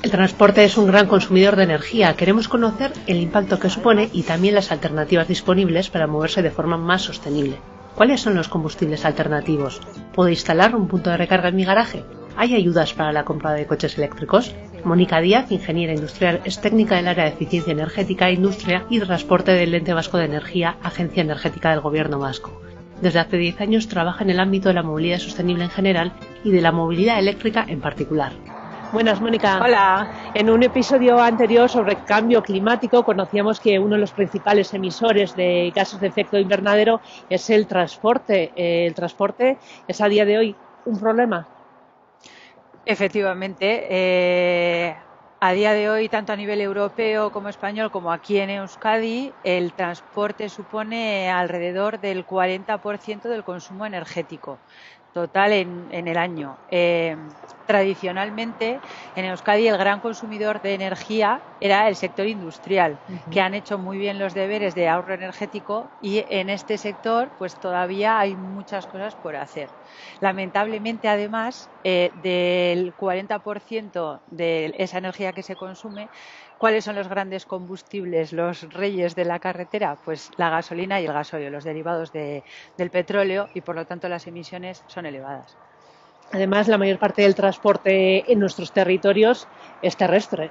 El transporte es un gran consumidor de energía. Queremos conocer el impacto que supone y también las alternativas disponibles para moverse de forma más sostenible. ¿Cuáles son los combustibles alternativos? ¿Puedo instalar un punto de recarga en mi garaje? ¿Hay ayudas para la compra de coches eléctricos? Mónica Díaz, ingeniera industrial, es técnica del área de eficiencia energética, industria y transporte del Ente Vasco de Energía, Agencia Energética del Gobierno Vasco. Desde hace 10 años trabaja en el ámbito de la movilidad sostenible en general y de la movilidad eléctrica en particular. Buenas, Mónica. Hola. En un episodio anterior sobre cambio climático conocíamos que uno de los principales emisores de gases de efecto invernadero es el transporte. ¿El transporte es a día de hoy un problema? Efectivamente, a día de hoy, tanto a nivel europeo como español, como aquí en Euskadi, el transporte supone alrededor del 40% del consumo energético total en el año. Tradicionalmente, en Euskadi el gran consumidor de energía era el sector industrial, que han hecho muy bien los deberes de ahorro energético, y en este sector pues todavía hay muchas cosas por hacer. Lamentablemente, además, del 40% de esa energía que se consume, ¿cuáles son los grandes combustibles, los reyes de la carretera? Pues la gasolina y el gasóleo, los derivados del petróleo, y por lo tanto las emisiones son elevadas. Además, la mayor parte del transporte en nuestros territorios es terrestre.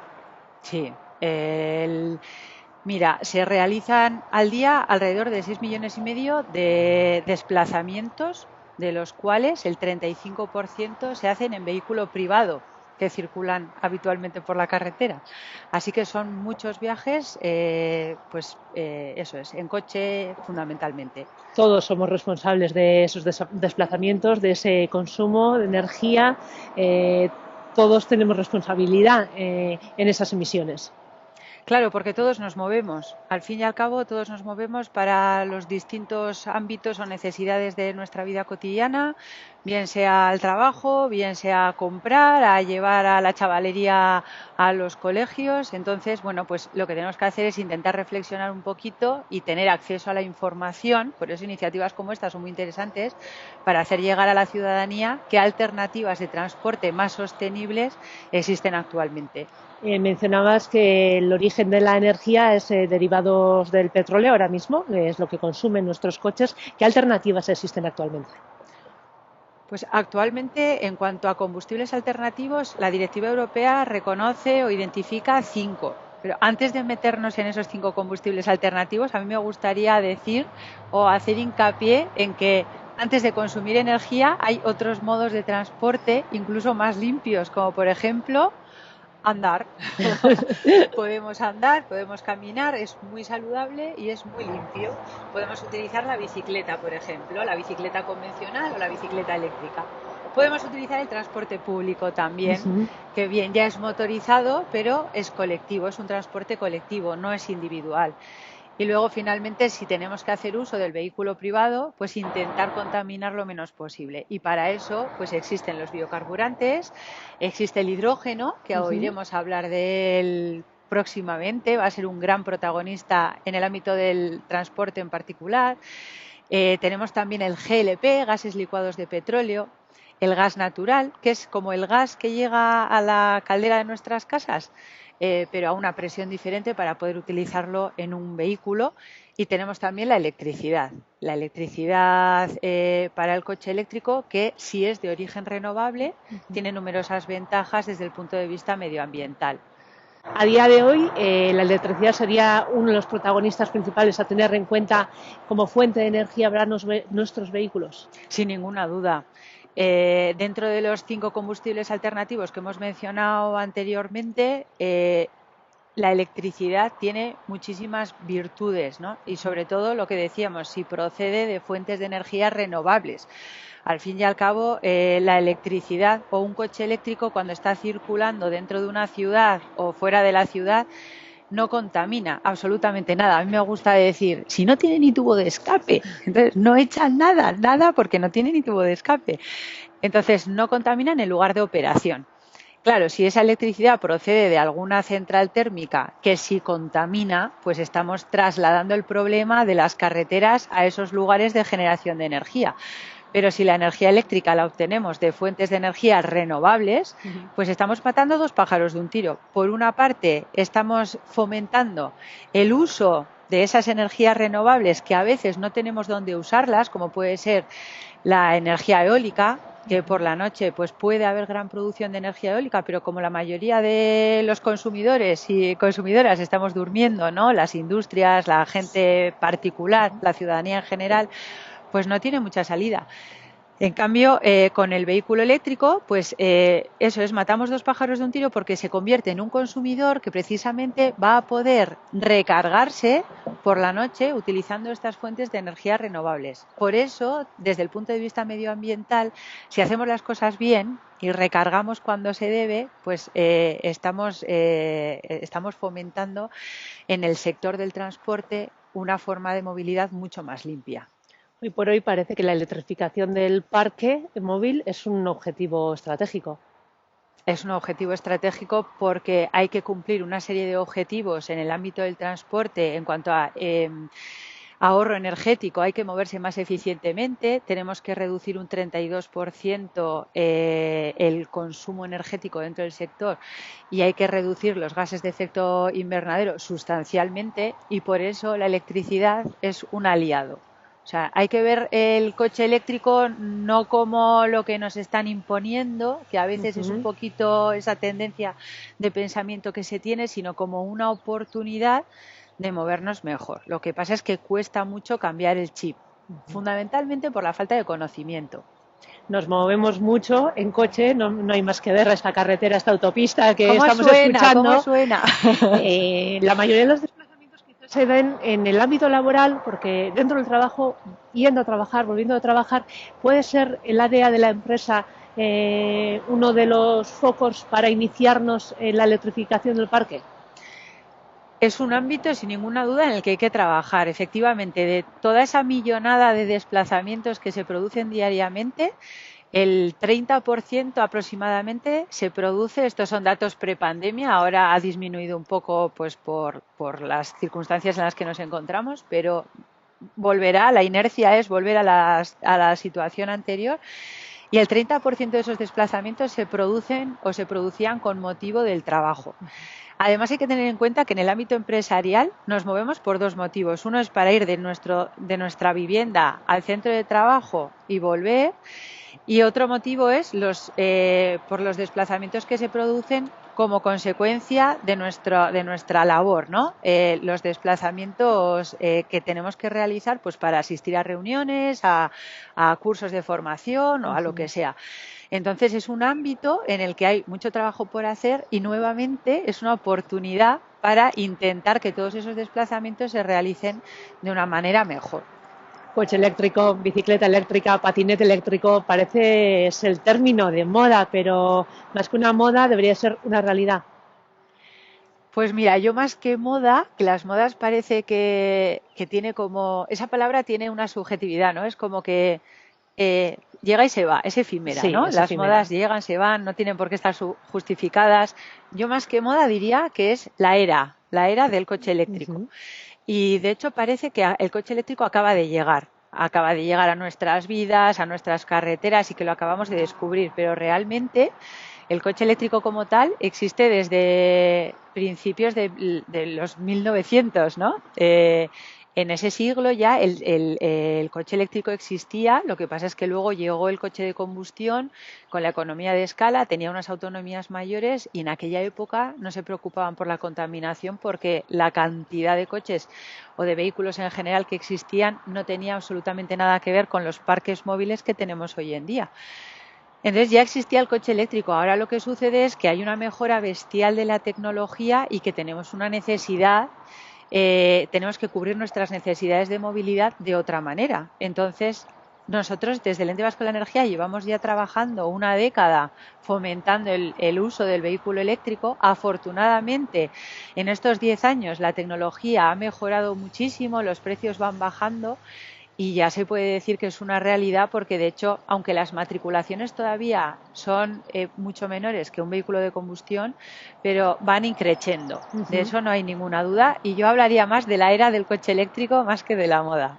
Sí. Mira, se realizan al día alrededor de 6,5 millones de desplazamientos, de los cuales el 35% se hacen en vehículo privado, que circulan habitualmente por la carretera. Así que son muchos viajes, eso es, en coche fundamentalmente. Todos somos responsables de esos desplazamientos, de ese consumo de energía. Todos tenemos responsabilidad en esas emisiones. Claro, porque todos nos movemos. Al fin y al cabo, todos nos movemos para los distintos ámbitos o necesidades de nuestra vida cotidiana, bien sea al trabajo, bien sea a comprar, a llevar a la chavalería a los colegios. Entonces, bueno, pues lo que tenemos que hacer es intentar reflexionar un poquito y tener acceso a la información. Por eso iniciativas como esta son muy interesantes, para hacer llegar a la ciudadanía qué alternativas de transporte más sostenibles existen actualmente. Mencionabas que el origen de la energía es derivados del petróleo ahora mismo, que es lo que consumen nuestros coches. ¿Qué alternativas existen actualmente? Pues actualmente, en cuanto a combustibles alternativos, la Directiva Europea reconoce o identifica 5. Pero antes de meternos en esos 5 combustibles alternativos, a mí me gustaría decir o hacer hincapié en que antes de consumir energía hay otros modos de transporte incluso más limpios, como por ejemplo andar. Podemos andar, podemos caminar, es muy saludable y es muy limpio. Podemos utilizar la bicicleta, por ejemplo, la bicicleta convencional o la bicicleta eléctrica. Podemos utilizar el transporte público también, que bien, ya es motorizado, pero es colectivo, es un transporte colectivo, no es individual. Y luego, finalmente, si tenemos que hacer uso del vehículo privado, pues intentar contaminar lo menos posible. Y para eso, pues existen los biocarburantes, existe el hidrógeno, que oiremos hablar de él próximamente, va a ser un gran protagonista en el ámbito del transporte en particular. Tenemos también el GLP, gases licuados de petróleo, el gas natural, que es como el gas que llega a la caldera de nuestras casas, pero a una presión diferente para poder utilizarlo en un vehículo. Y tenemos también la electricidad para el coche eléctrico, que si es de origen renovable, tiene numerosas ventajas desde el punto de vista medioambiental. A día de hoy, la electricidad sería uno de los protagonistas principales a tener en cuenta como fuente de energía para nuestros vehículos. Sin ninguna duda. Dentro de los 5 combustibles alternativos que hemos mencionado anteriormente, la electricidad tiene muchísimas virtudes, ¿no? Y sobre todo lo que decíamos, si procede de fuentes de energía renovables. Al fin y al cabo, la electricidad o un coche eléctrico, cuando está circulando dentro de una ciudad o fuera de la ciudad, no contamina absolutamente nada. A mí me gusta decir, si no tiene ni tubo de escape, entonces no echan nada porque no tiene ni tubo de escape. Entonces no contamina en el lugar de operación. Claro, si esa electricidad procede de alguna central térmica que sí contamina, pues estamos trasladando el problema de las carreteras a esos lugares de generación de energía. Pero si la energía eléctrica la obtenemos de fuentes de energía renovables, pues estamos matando dos pájaros de un tiro. Por una parte, estamos fomentando el uso de esas energías renovables que a veces no tenemos dónde usarlas, como puede ser la energía eólica, que por la noche pues puede haber gran producción de energía eólica, pero como la mayoría de los consumidores y consumidoras estamos durmiendo, ¿no? Las industrias, la gente particular, la ciudadanía en general, pues no tiene mucha salida. En cambio, con el vehículo eléctrico, pues eso es, matamos dos pájaros de un tiro porque se convierte en un consumidor que precisamente va a poder recargarse por la noche utilizando estas fuentes de energía renovables. Por eso, desde el punto de vista medioambiental, si hacemos las cosas bien y recargamos cuando se debe, pues estamos fomentando en el sector del transporte una forma de movilidad mucho más limpia. Hoy por hoy parece que la electrificación del parque móvil es un objetivo estratégico. Es un objetivo estratégico porque hay que cumplir una serie de objetivos en el ámbito del transporte en cuanto a ahorro energético. Hay que moverse más eficientemente, tenemos que reducir un 32% el consumo energético dentro del sector y hay que reducir los gases de efecto invernadero sustancialmente y por eso la electricidad es un aliado. O sea, hay que ver el coche eléctrico no como lo que nos están imponiendo, que a veces es un poquito esa tendencia de pensamiento que se tiene, sino como una oportunidad de movernos mejor. Lo que pasa es que cuesta mucho cambiar el chip, fundamentalmente por la falta de conocimiento. Nos movemos mucho en coche, no hay más que ver esta carretera, esta autopista que ¿Cómo estamos suena? escuchando. ¿Cómo suena? La mayoría de los desplazamientos quizás se den en el ámbito laboral, porque dentro del trabajo, yendo a trabajar, volviendo a trabajar, puede ser el área de la empresa uno de los focos para iniciarnos en la electrificación del parque. Es un ámbito sin ninguna duda en el que hay que trabajar. Efectivamente, de toda esa millonada de desplazamientos que se producen diariamente, el 30% aproximadamente se produce, estos son datos prepandemia, ahora ha disminuido un poco pues por las circunstancias en las que nos encontramos, pero volverá, la inercia es volver a la situación anterior. Y el 30% de esos desplazamientos se producen o se producían con motivo del trabajo. Además hay que tener en cuenta que en el ámbito empresarial nos movemos por dos motivos. Uno es para ir de nuestra vivienda al centro de trabajo y volver. Y otro motivo es por los desplazamientos que se producen como consecuencia de nuestra labor, ¿no? Los desplazamientos que tenemos que realizar pues para asistir a reuniones, a cursos de formación o a lo que sea. Entonces es un ámbito en el que hay mucho trabajo por hacer y nuevamente es una oportunidad para intentar que todos esos desplazamientos se realicen de una manera mejor. Coche eléctrico, bicicleta eléctrica, patinete eléctrico, parece es el término de moda, pero más que una moda debería ser una realidad. Pues mira, yo más que moda, que las modas parece que tiene como, esa palabra tiene una subjetividad, ¿no? Es como que llega y se va, es efímera, sí, ¿no? es Las efímera. modas llegan, se van, no tienen por qué estar justificadas. Yo más que moda diría que es la era del coche eléctrico. Y de hecho parece que el coche eléctrico acaba de llegar a nuestras vidas, a nuestras carreteras y que lo acabamos de descubrir, pero realmente el coche eléctrico como tal existe desde principios de los 1900, ¿no? En ese siglo ya el coche eléctrico existía, lo que pasa es que luego llegó el coche de combustión con la economía de escala, tenía unas autonomías mayores y en aquella época no se preocupaban por la contaminación porque la cantidad de coches o de vehículos en general que existían no tenía absolutamente nada que ver con los parques móviles que tenemos hoy en día. Entonces ya existía el coche eléctrico. Ahora lo que sucede es que hay una mejora bestial de la tecnología y que tenemos una necesidad, tenemos que cubrir nuestras necesidades de movilidad de otra manera. Entonces nosotros desde el Ente Vasco de la Energía llevamos ya trabajando una década fomentando el uso del vehículo eléctrico. Afortunadamente en estos 10 años la tecnología ha mejorado muchísimo, los precios van bajando y ya se puede decir que es una realidad porque, de hecho, aunque las matriculaciones todavía son mucho menores que un vehículo de combustión, pero van increciendo. De eso no hay ninguna duda, y yo hablaría más de la era del coche eléctrico más que de la moda.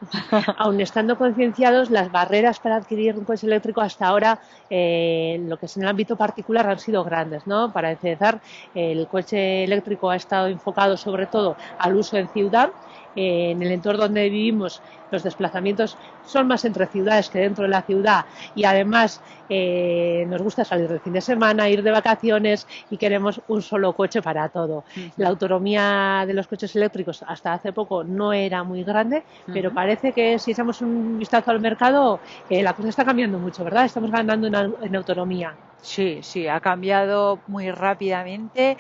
Aun estando concienciados, las barreras para adquirir un coche eléctrico hasta ahora, lo que es en el ámbito particular, han sido grandes, ¿no? Para empezar, el coche eléctrico ha estado enfocado sobre todo al uso en ciudad. En el entorno donde vivimos, los desplazamientos son más entre ciudades que dentro de la ciudad, y además nos gusta salir de fin de semana, ir de vacaciones, y queremos un solo coche para todo. La autonomía de los coches eléctricos hasta hace poco no era muy grande, pero parece que si echamos un vistazo al mercado, la cosa está cambiando mucho, ¿verdad? Estamos ganando en autonomía. Sí, sí, ha cambiado muy rápidamente.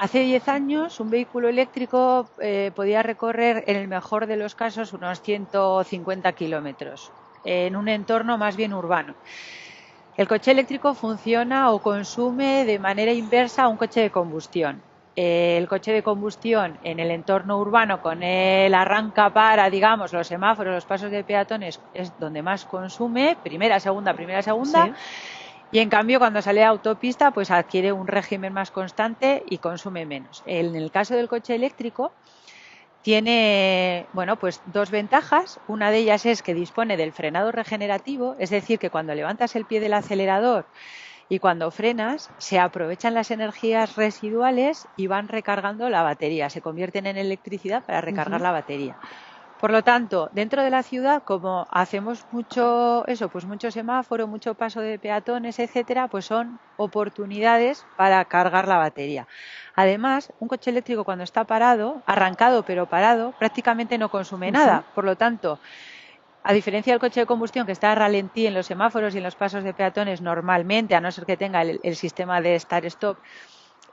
Hace 10 años un vehículo eléctrico podía recorrer, en el mejor de los casos, unos 150 kilómetros en un entorno más bien urbano. El coche eléctrico funciona o consume de manera inversa a un coche de combustión. El coche de combustión en el entorno urbano, con el arranca para, digamos, los semáforos, los pasos de peatones, es donde más consume, primera, segunda. Sí. Y en cambio, cuando sale a autopista, pues adquiere un régimen más constante y consume menos. En el caso del coche eléctrico, tiene, bueno, pues dos ventajas. Una de ellas es que dispone del frenado regenerativo, es decir, que cuando levantas el pie del acelerador y cuando frenas, se aprovechan las energías residuales y van recargando la batería, se convierten en electricidad para recargar la batería. Por lo tanto, dentro de la ciudad, como hacemos mucho semáforo, mucho paso de peatones, etcétera, pues son oportunidades para cargar la batería. Además, un coche eléctrico, cuando está parado, arrancado pero parado, prácticamente no consume nada. Por lo tanto, a diferencia del coche de combustión, que está a ralentí en los semáforos y en los pasos de peatones normalmente, a no ser que tenga el sistema de start-stop,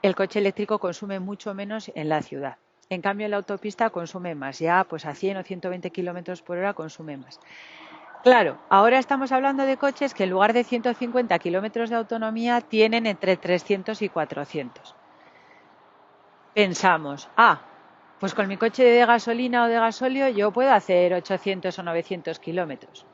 el coche eléctrico consume mucho menos en la ciudad. En cambio, en la autopista consume más, ya pues a 100 o 120 kilómetros por hora consume más. Claro, ahora estamos hablando de coches que en lugar de 150 kilómetros de autonomía tienen entre 300 y 400. Pensamos, pues con mi coche de gasolina o de gasóleo yo puedo hacer 800 o 900 kilómetros.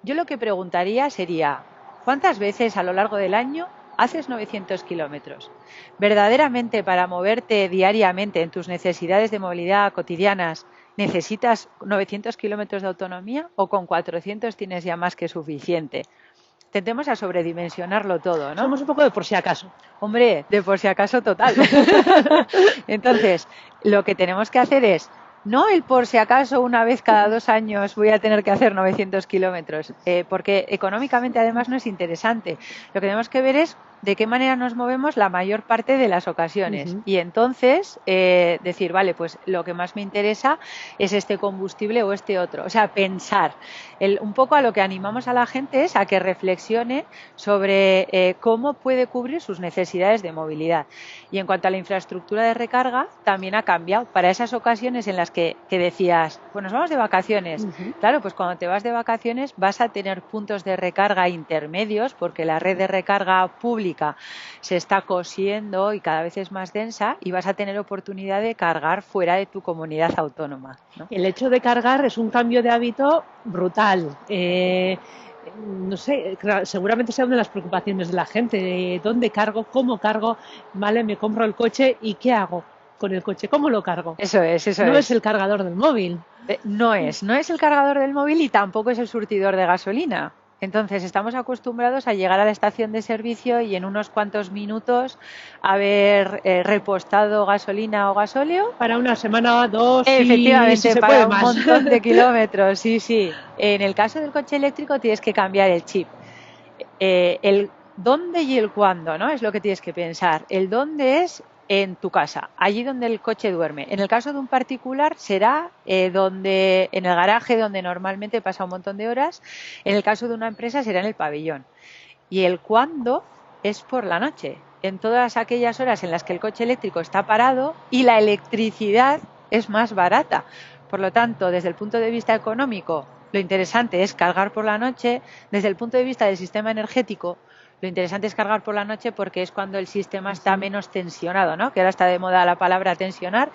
Yo lo que preguntaría sería, ¿cuántas veces a lo largo del año haces 900 kilómetros? ¿Verdaderamente para moverte diariamente en tus necesidades de movilidad cotidianas necesitas 900 kilómetros de autonomía, o con 400 tienes ya más que suficiente? Tendemos a sobredimensionarlo todo, ¿no? Somos un poco de por si acaso. Hombre, de por si acaso total. Entonces, lo que tenemos que hacer es, no el por si acaso una vez cada 2 años voy a tener que hacer 900 kilómetros, porque económicamente además no es interesante. Lo que tenemos que ver es de qué manera nos movemos la mayor parte de las ocasiones. Y entonces decir, vale, pues lo que más me interesa es este combustible o este otro. O sea, pensar. Un poco a lo que animamos a la gente es a que reflexione sobre cómo puede cubrir sus necesidades de movilidad. Y en cuanto a la infraestructura de recarga, también ha cambiado. Para esas ocasiones en las que decías, pues nos vamos de vacaciones. Claro, pues cuando te vas de vacaciones vas a tener puntos de recarga intermedios, porque la red de recarga pública se está cosiendo y cada vez es más densa, y vas a tener oportunidad de cargar fuera de tu comunidad autónoma, ¿no? El hecho de cargar es un cambio de hábito brutal. No sé, seguramente sea una de las preocupaciones de la gente. ¿Dónde cargo? ¿Cómo cargo? Vale, me compro el coche y ¿qué hago con el coche? ¿Cómo lo cargo? Eso es. No es el cargador del móvil. No es el cargador del móvil, y tampoco es el surtidor de gasolina. Entonces, estamos acostumbrados a llegar a la estación de servicio y en unos cuantos minutos haber repostado gasolina o gasóleo. Para una semana o dos. Efectivamente, si se para puede un más. montón de kilómetros, sí. En el caso del coche eléctrico tienes que cambiar el chip. El dónde y el cuándo, ¿no? Es lo que tienes que pensar. El dónde es en tu casa, allí donde el coche duerme. En el caso de un particular será en el garaje donde normalmente pasa un montón de horas. En el caso de una empresa será en el pabellón. Y el cuándo es por la noche, en todas aquellas horas en las que el coche eléctrico está parado y la electricidad es más barata. Por lo tanto, desde el punto de vista económico, lo interesante es cargar por la noche. Desde el punto de vista del sistema energético, Lo interesante es cargar por la noche porque es cuando el sistema está menos tensionado, ¿no? Que ahora está de moda la palabra tensionar,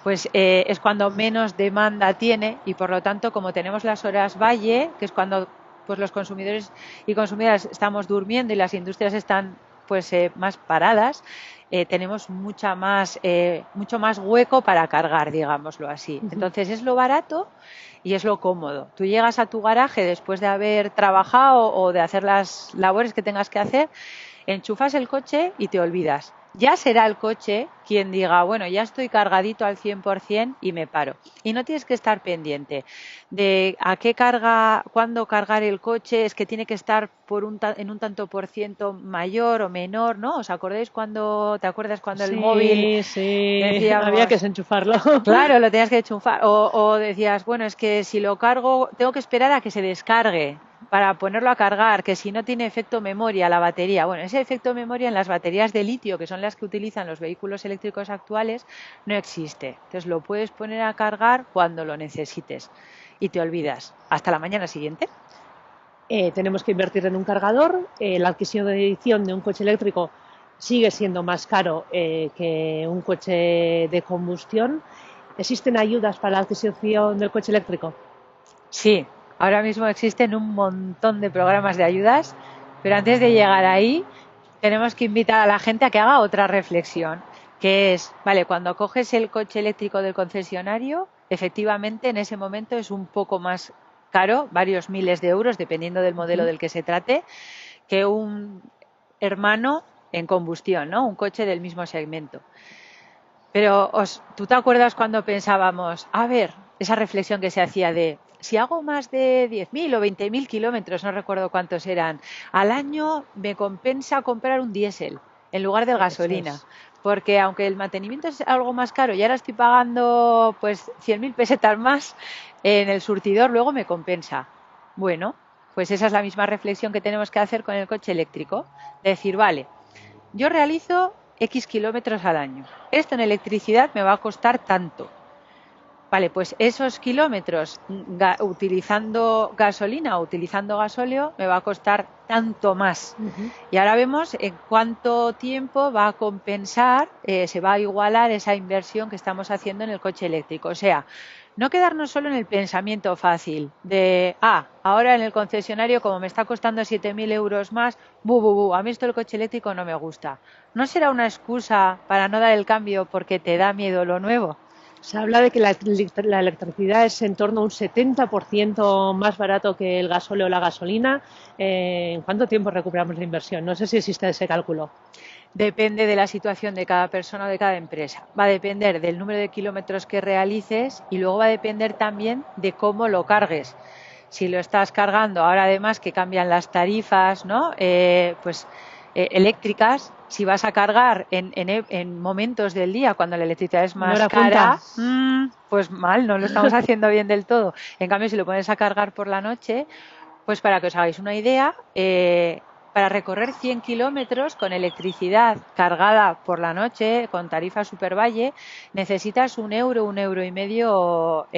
pues es cuando menos demanda tiene y por lo tanto, como tenemos las horas valle, que es cuando pues los consumidores y consumidoras estamos durmiendo y las industrias están pues más paradas, tenemos mucho más hueco para cargar, digámoslo así. Entonces es lo barato y es lo cómodo. Tú llegas a tu garaje después de haber trabajado o de hacer las labores que tengas que hacer, enchufas el coche y te olvidas. Ya será el coche quien diga, bueno, ya estoy cargadito al 100% y me paro. Y no tienes que estar pendiente de a qué carga, cuándo cargar el coche, es que tiene que estar en un tanto por ciento mayor o menor, ¿no? ¿Te acuerdas cuando el móvil decíamos, había que desenchufarlo? Claro, lo tenías que enchufar. O decías, bueno, es que si lo cargo, tengo que esperar a que se descargue para ponerlo a cargar, que si no tiene efecto memoria la batería. Bueno, ese efecto memoria en las baterías de litio, que son las que utilizan los vehículos eléctricos actuales, no existe. Entonces lo puedes poner a cargar cuando lo necesites y te olvidas. Hasta la mañana siguiente. Tenemos que invertir en un cargador. La adquisición de un coche eléctrico sigue siendo más caro que un coche de combustión. ¿Existen ayudas para la adquisición del coche eléctrico? Sí, ahora mismo existen un montón de programas de ayudas, pero antes de llegar ahí tenemos que invitar a la gente a que haga otra reflexión, que es, vale, cuando coges el coche eléctrico del concesionario, efectivamente en ese momento es un poco más caro, varios miles de euros, dependiendo del modelo del que se trate, que un hermano en combustión, ¿no? Un coche del mismo segmento. Pero ¿tú te acuerdas cuando pensábamos, a ver, esa reflexión que se hacía de si hago más de 10.000 o 20.000 kilómetros, no recuerdo cuántos eran, al año me compensa comprar un diésel en lugar de gasolina? Porque aunque el mantenimiento es algo más caro y ahora estoy pagando pues 100.000 pesetas más, en el surtidor luego me compensa. Bueno, pues esa es la misma reflexión que tenemos que hacer con el coche eléctrico. Decir, vale, yo realizo X kilómetros al año. Esto en electricidad me va a costar tanto. Vale, pues esos kilómetros utilizando gasolina o utilizando gasóleo me va a costar tanto más. Y ahora vemos en cuánto tiempo va a compensar, se va a igualar esa inversión que estamos haciendo en el coche eléctrico. O sea, no quedarnos solo en el pensamiento fácil de, ahora en el concesionario como me está costando 7.000 euros más, a mí esto del coche eléctrico no me gusta. ¿No será una excusa para no dar el cambio porque te da miedo lo nuevo? Se habla de que la electricidad es en torno a un 70% más barato que el gasóleo o la gasolina. ¿En cuánto tiempo recuperamos la inversión? No sé si existe ese cálculo. Depende de la situación de cada persona o de cada empresa. Va a depender del número de kilómetros que realices y luego va a depender también de cómo lo cargues. Si lo estás cargando, ahora además que cambian las tarifas, ¿no? Eléctricas, si vas a cargar en momentos del día cuando la electricidad es más cara, pues mal, no lo estamos haciendo bien del todo. En cambio, si lo pones a cargar por la noche, pues para que os hagáis una idea, para recorrer 100 kilómetros con electricidad cargada por la noche, con tarifa Supervalle, necesitas €1, €1,5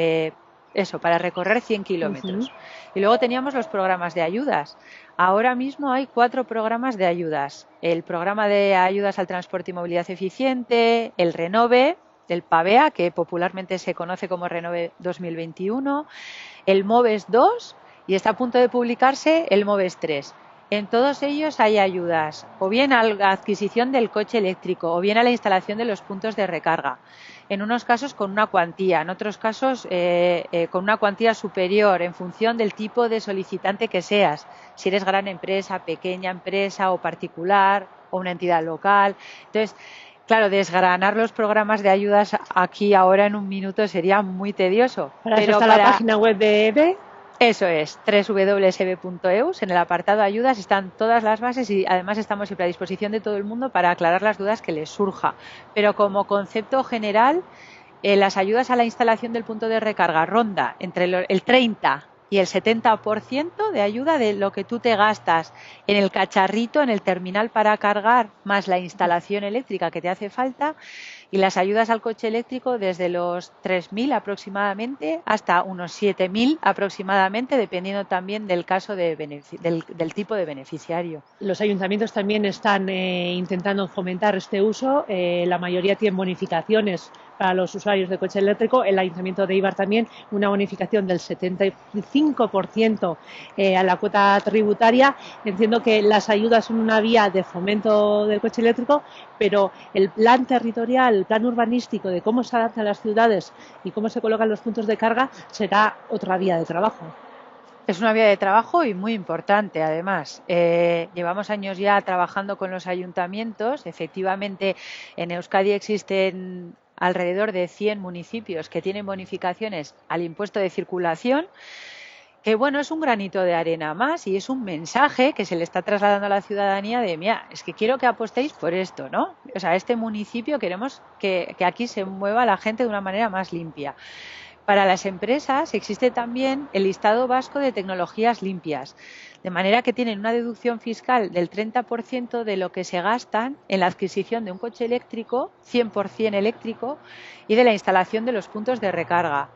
para recorrer 100 kilómetros. Y luego teníamos los programas de ayudas. Ahora mismo hay 4 programas de ayudas. El programa de ayudas al transporte y movilidad eficiente, el Renove, el PAVEA, que popularmente se conoce como Renove 2021, el MOVES 2 y está a punto de publicarse el MOVES 3. En todos ellos hay ayudas, o bien a la adquisición del coche eléctrico, o bien a la instalación de los puntos de recarga. En unos casos con una cuantía, en otros casos con una cuantía superior, en función del tipo de solicitante que seas. Si eres gran empresa, pequeña empresa o particular, o una entidad local. Entonces, claro, desgranar los programas de ayudas aquí ahora en un minuto sería muy tedioso. Para eso está la página web de EVE. Eso es, www.eve.eus. En el apartado ayudas están todas las bases y además estamos siempre a disposición de todo el mundo para aclarar las dudas que les surja. Pero como concepto general, las ayudas a la instalación del punto de recarga ronda entre el 30 y el 70% de ayuda de lo que tú te gastas en el cacharrito, en el terminal para cargar, más la instalación eléctrica que te hace falta. y las ayudas al coche eléctrico desde los 3.000 aproximadamente hasta unos 7.000 aproximadamente, dependiendo también del caso del tipo de beneficiario. Los ayuntamientos también están intentando fomentar este uso. La mayoría tienen bonificaciones para los usuarios de coche eléctrico. El Ayuntamiento de Eibar también una bonificación del 75% a la cuota tributaria. Entiendo que las ayudas son una vía de fomento del coche eléctrico, pero el plan territorial, el plan urbanístico de cómo se adaptan las ciudades y cómo se colocan los puntos de carga será otra vía de trabajo. Es una vía de trabajo y muy importante, además. Llevamos años ya trabajando con los ayuntamientos. Efectivamente, en Euskadi existen alrededor de 100 municipios que tienen bonificaciones al impuesto de circulación, que bueno, es un granito de arena más y es un mensaje que se le está trasladando a la ciudadanía de, mira, es que quiero que apostéis por esto, ¿no? O sea, este municipio queremos que aquí se mueva la gente de una manera más limpia. Para las empresas existe también el listado vasco de tecnologías limpias, de manera que tienen una deducción fiscal del 30% de lo que se gastan en la adquisición de un coche eléctrico, 100% eléctrico, y de la instalación de los puntos de recarga.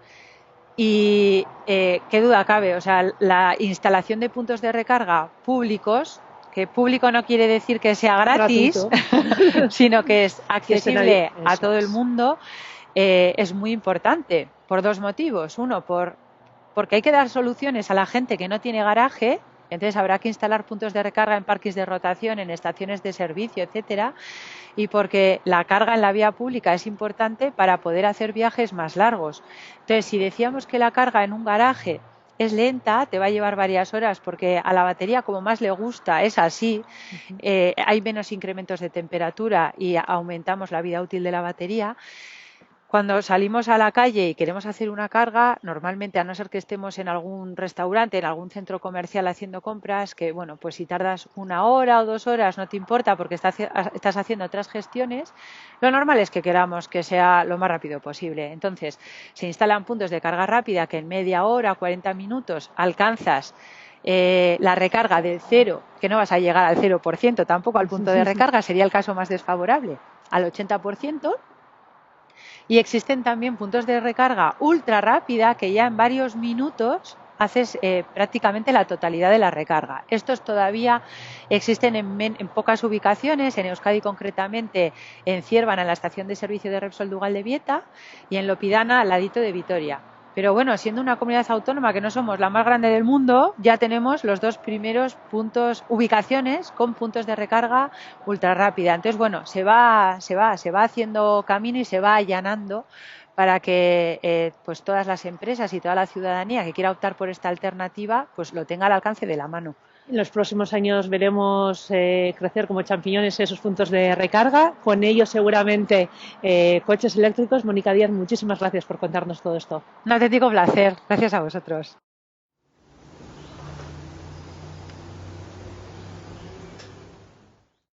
Y qué duda cabe, o sea, la instalación de puntos de recarga públicos, que público no quiere decir que sea gratis, sino que es accesible a todo el mundo, es muy importante por dos motivos. Uno, porque hay que dar soluciones a la gente que no tiene garaje, entonces habrá que instalar puntos de recarga en parques de rotación, en estaciones de servicio, etcétera, y porque la carga en la vía pública es importante para poder hacer viajes más largos. Entonces, si decíamos que la carga en un garaje es lenta, te va a llevar varias horas porque a la batería, como más le gusta, es así, hay menos incrementos de temperatura y aumentamos la vida útil de la batería. Cuando salimos a la calle y queremos hacer una carga, normalmente, a no ser que estemos en algún restaurante, en algún centro comercial haciendo compras, que bueno, pues si tardas 1 hora o 2 horas no te importa porque estás haciendo otras gestiones, lo normal es que queramos que sea lo más rápido posible. Entonces, se instalan puntos de carga rápida que en media hora, 40 minutos alcanzas la recarga del 0, que no vas a llegar al 0%, tampoco al punto de recarga, sería el caso más desfavorable, al 80%. Y existen también puntos de recarga ultra rápida que ya en varios minutos haces prácticamente la totalidad de la recarga. Estos todavía existen en pocas ubicaciones, en Euskadi concretamente en Ciervan, en la estación de servicio de Repsol de Ugaldebieta, y en Lopidana, al ladito de Vitoria. Pero bueno, siendo una comunidad autónoma que no somos la más grande del mundo, ya tenemos los 2 primeros ubicaciones con puntos de recarga ultra rápida. Entonces, bueno, se va haciendo camino y se va allanando para que pues todas las empresas y toda la ciudadanía que quiera optar por esta alternativa pues lo tenga al alcance de la mano. En los próximos años veremos crecer como champiñones esos puntos de recarga, con ellos seguramente coches eléctricos. Mónica Díaz, muchísimas gracias por contarnos todo esto. Un auténtico placer. Gracias a vosotros.